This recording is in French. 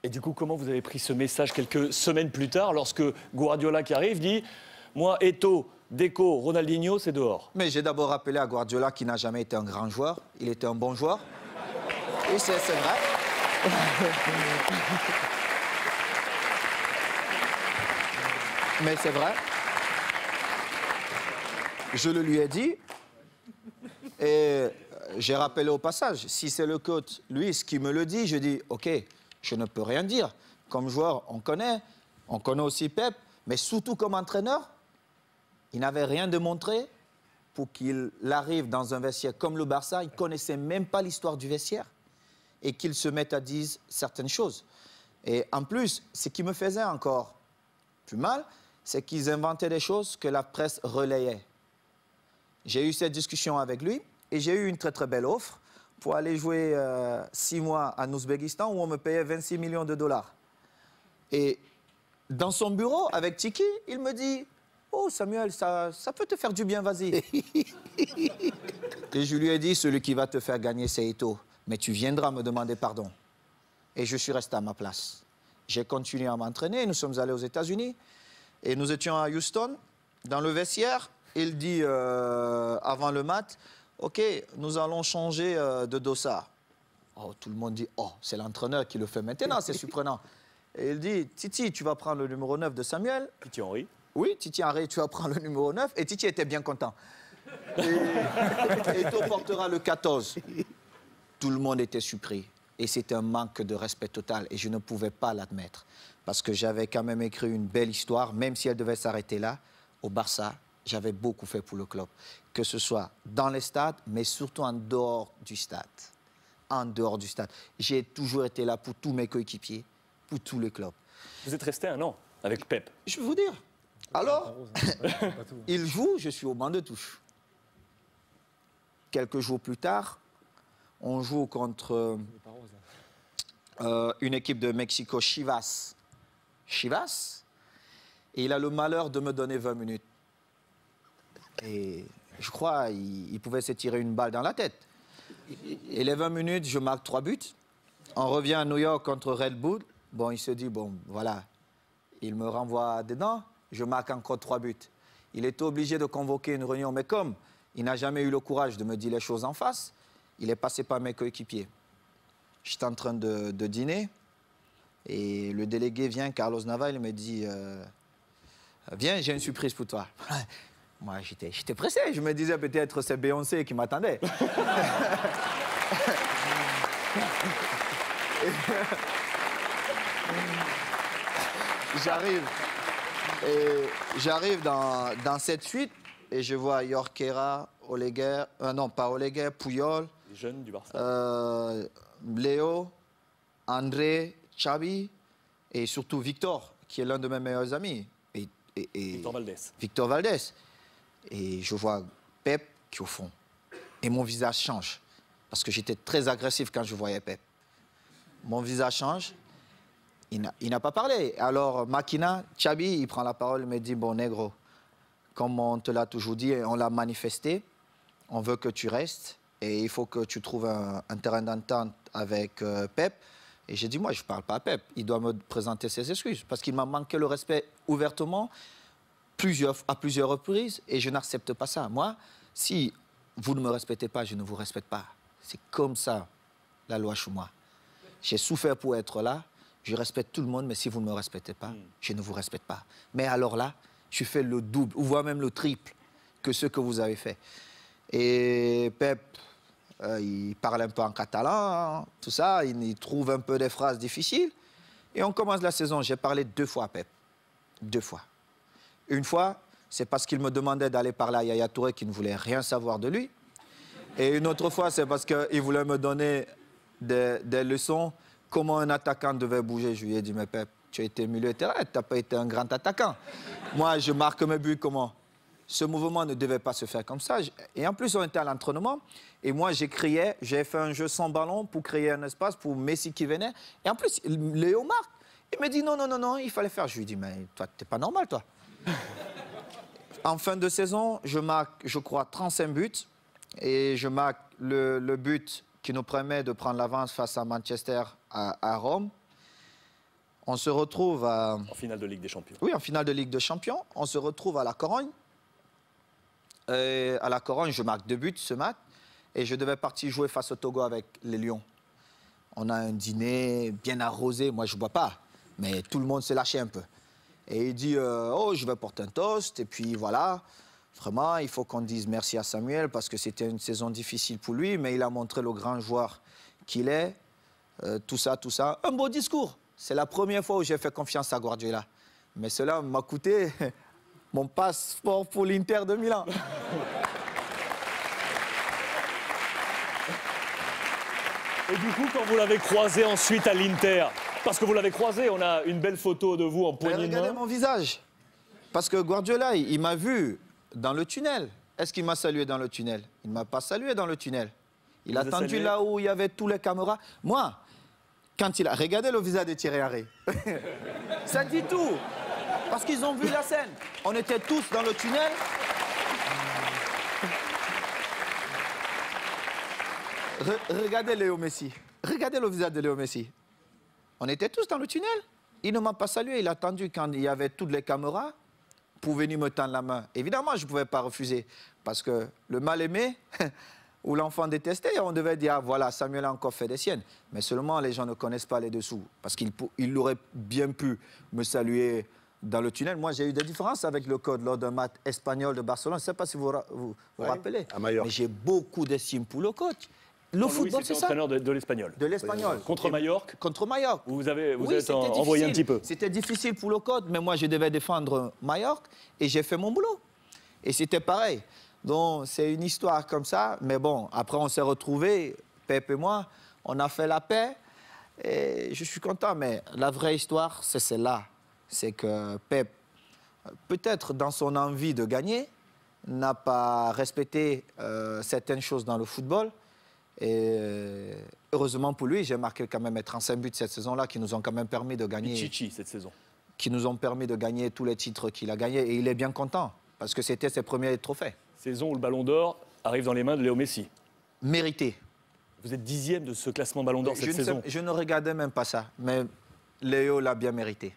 Et du coup, comment vous avez pris ce message quelques semaines plus tard, lorsque Guardiola qui arrive dit « Moi, Eto'o, Deco, Ronaldinho, c'est dehors ». Mais j'ai d'abord rappelé à Guardiola qu'il n'a jamais été un grand joueur. Il était un bon joueur. Et c'est vrai. Mais c'est vrai. Je le lui ai dit. Et j'ai rappelé au passage, si c'est le coach, lui, ce qui me le dit, je dis, OK, je ne peux rien dire. Comme joueur, on connaît aussi Pep, mais surtout comme entraîneur, il n'avait rien démontré pour qu'il arrive dans un vestiaire comme le Barça. Il ne connaissait même pas l'histoire du vestiaire et qu'il se mette à dire certaines choses. Et en plus, ce qui me faisait encore plus mal, c'est qu'ils inventaient des choses que la presse relayait. J'ai eu cette discussion avec lui et j'ai eu une très très belle offre pour aller jouer 6 mois en Ouzbékistan où on me payait 26 millions de dollars. Et dans son bureau, avec Tiki, il me dit « Oh Samuel, ça peut te faire du bien, vas-y. » Et je lui ai dit « Celui qui va te faire gagner, c'est Eto'o. Mais tu viendras me demander pardon. » Et je suis resté à ma place. J'ai continué à m'entraîner, nous sommes allés aux États-Unis et nous étions à Houston, dans le vestiaire. Il dit avant le match, « OK, nous allons changer de dossard. » Oh, tout le monde dit, « Oh, c'est l'entraîneur qui le fait maintenant, c'est surprenant. » Et il dit, « Titi, tu vas prendre le numéro 9 de Samuel. » Titi Henry. Oui, Titi Henry, tu vas prendre le numéro 9. Et Titi était bien content. Et Eto'o portera le 14. Tout le monde était surpris. Et c'était un manque de respect total. Et je ne pouvais pas l'admettre. Parce que j'avais quand même écrit une belle histoire, même si elle devait s'arrêter là, au Barça. J'avais beaucoup fait pour le club, que ce soit dans les stades, mais surtout en dehors du stade. En dehors du stade. J'ai toujours été là pour tous mes coéquipiers, pour tous les clubs. Vous êtes resté 1 an avec Pep. Je vais vous dire. Alors, il joue, je suis au banc de touche. Quelques jours plus tard, on joue contre une équipe de Mexico, Chivas. Chivas. Et il a le malheur de me donner 20 minutes. Et je crois qu'il pouvait se tirer une balle dans la tête. Et les 20 minutes, je marque 3 buts. On revient à New York contre Red Bull. Bon, il se dit, bon, voilà. Il me renvoie dedans. Je marque encore 3 buts. Il était obligé de convoquer une réunion. Mais comme il n'a jamais eu le courage de me dire les choses en face, il est passé par mes coéquipiers. J'étais en train de dîner. Et le délégué vient, Carlos Nava, il me dit, viens, j'ai une surprise pour toi. Moi, j'étais pressé. Je me disais peut-être c'est Beyoncé qui m'attendait. J'arrive dans cette suite et je vois Jorquera, Oleguer, non pas Oleguer, Puyol, les jeunes du Barça. Léo, André, Xavi et surtout Victor, qui est l'un de mes meilleurs amis. Et Victor Valdés. Victor Valdés. Et je vois Pep qui est au fond. Et mon visage change. Parce que j'étais très agressif quand je voyais Pep. Mon visage change. Il n'a pas parlé. Alors, Makina, Xabi, il prend la parole, il me dit, bon, négro, comme on te l'a toujours dit, on l'a manifesté, on veut que tu restes et il faut que tu trouves un terrain d'entente avec Pep. Et j'ai dit, moi, je ne parle pas à Pep. Il doit me présenter ses excuses parce qu'il m'a manqué le respect ouvertement à plusieurs reprises et je n'accepte pas ça. Moi, si vous ne me respectez pas, je ne vous respecte pas. C'est comme ça, la loi chez moi. J'ai souffert pour être là. Je respecte tout le monde, mais si vous ne me respectez pas, je ne vous respecte pas. Mais alors là, je fais le double, ou voire même le triple que ce que vous avez fait. Et Pep, il parle un peu en catalan, hein, tout ça. Il trouve un peu des phrases difficiles. Et on commence la saison. J'ai parlé 2 fois à Pep. 2 fois. Une fois, c'est parce qu'il me demandait d'aller parler à Yaya Touré qui ne voulait rien savoir de lui. Et une autre fois, c'est parce qu'il voulait me donner des leçons, comment un attaquant devait bouger. Je lui ai dit, mais Pep, tu as été milieu de terrain, tu n'as pas été un grand attaquant. Moi, je marque mes buts comment? Ce mouvement ne devait pas se faire comme ça. Et en plus, on était à l'entraînement. Et moi, j'ai fait un jeu sans ballon pour créer un espace pour Messi qui venait. Et en plus, Léo marque. Il me dit, non, non, non, non, il fallait faire. Je lui ai dit, mais toi, t'es pas normal, toi. En fin de saison, je marque, je crois, 35 buts. Et je marque le but qui nous permet de prendre l'avance face à Manchester à Rome. On se retrouve à... En finale de Ligue des Champions. Oui, en finale de Ligue des Champions. On se retrouve à la Corogne. Et à la Corogne, je marque 2 buts ce match. Et je devais partir jouer face au Togo avec les Lions. On a un dîner bien arrosé. Moi, je ne bois pas. Mais tout le monde s'est lâché un peu. Et il dit, oh, je vais porter un toast. Et puis voilà, vraiment, il faut qu'on dise merci à Samuel parce que c'était une saison difficile pour lui. Mais il a montré le grand joueur qu'il est. Tout ça, tout ça. Un beau discours. C'est la première fois où j'ai fait confiance à Guardiola. Mais cela m'a coûté mon passeport pour l'Inter de Milan. Et du coup, quand vous l'avez croisé ensuite à l'Inter, parce que vous l'avez croisé, on a une belle photo de vous en poignée de main. Regardez mon visage. Parce que Guardiola, il m'a vu dans le tunnel. Est-ce qu'il m'a salué dans le tunnel? Il ne m'a pas salué dans le tunnel. Il a attendu là où il y avait tous les caméras. Moi, quand il a... Regardez le visage de Thierry Henry. Ça dit tout. Parce qu'ils ont vu la scène. On était tous dans le tunnel. Regardez Léo Messi. Regardez le visage de Léo Messi. On était tous dans le tunnel. Il ne m'a pas salué. Il a attendu quand il y avait toutes les caméras pour venir me tendre la main. Évidemment, je ne pouvais pas refuser. Parce que le mal-aimé ou l'enfant détesté, on devait dire, ah, voilà, Samuel a encore fait des siennes. Mais seulement, les gens ne connaissent pas les dessous. Parce qu'il aurait bien pu me saluer dans le tunnel. Moi, j'ai eu des différences avec le code lors d'un match espagnol de Barcelone. Je ne sais pas si vous vous rappelez. À Majorque. Mais j'ai beaucoup d'estime pour le coach. Le football, c'est ça. Entraîneur de l'Espagnol. De l'Espagnol. Contre Majorque. Contre Majorque. Vous Oui, êtes envoyé un petit peu. C'était difficile pour le code, mais moi, je devais défendre Majorque et j'ai fait mon boulot. Et c'était pareil. Donc, c'est une histoire comme ça. Mais bon, après, on s'est retrouvés, Pep et moi, on a fait la paix. Et je suis content. Mais la vraie histoire, c'est celle-là. C'est que Pep, peut-être dans son envie de gagner, n'a pas respecté certaines choses dans le football. Et heureusement pour lui, j'ai marqué quand même 35 buts cette saison-là qui nous ont quand même permis de gagner. Chichi cette saison. Qui nous ont permis de gagner tous les titres qu'il a gagnés. Et il est bien content parce que c'était ses premiers trophées. Saison où le Ballon d'Or arrive dans les mains de Léo Messi. Mérité. Vous êtes 10e de ce classement Ballon d'Or cette saison. Je ne regardais même pas ça, mais Léo l'a bien mérité.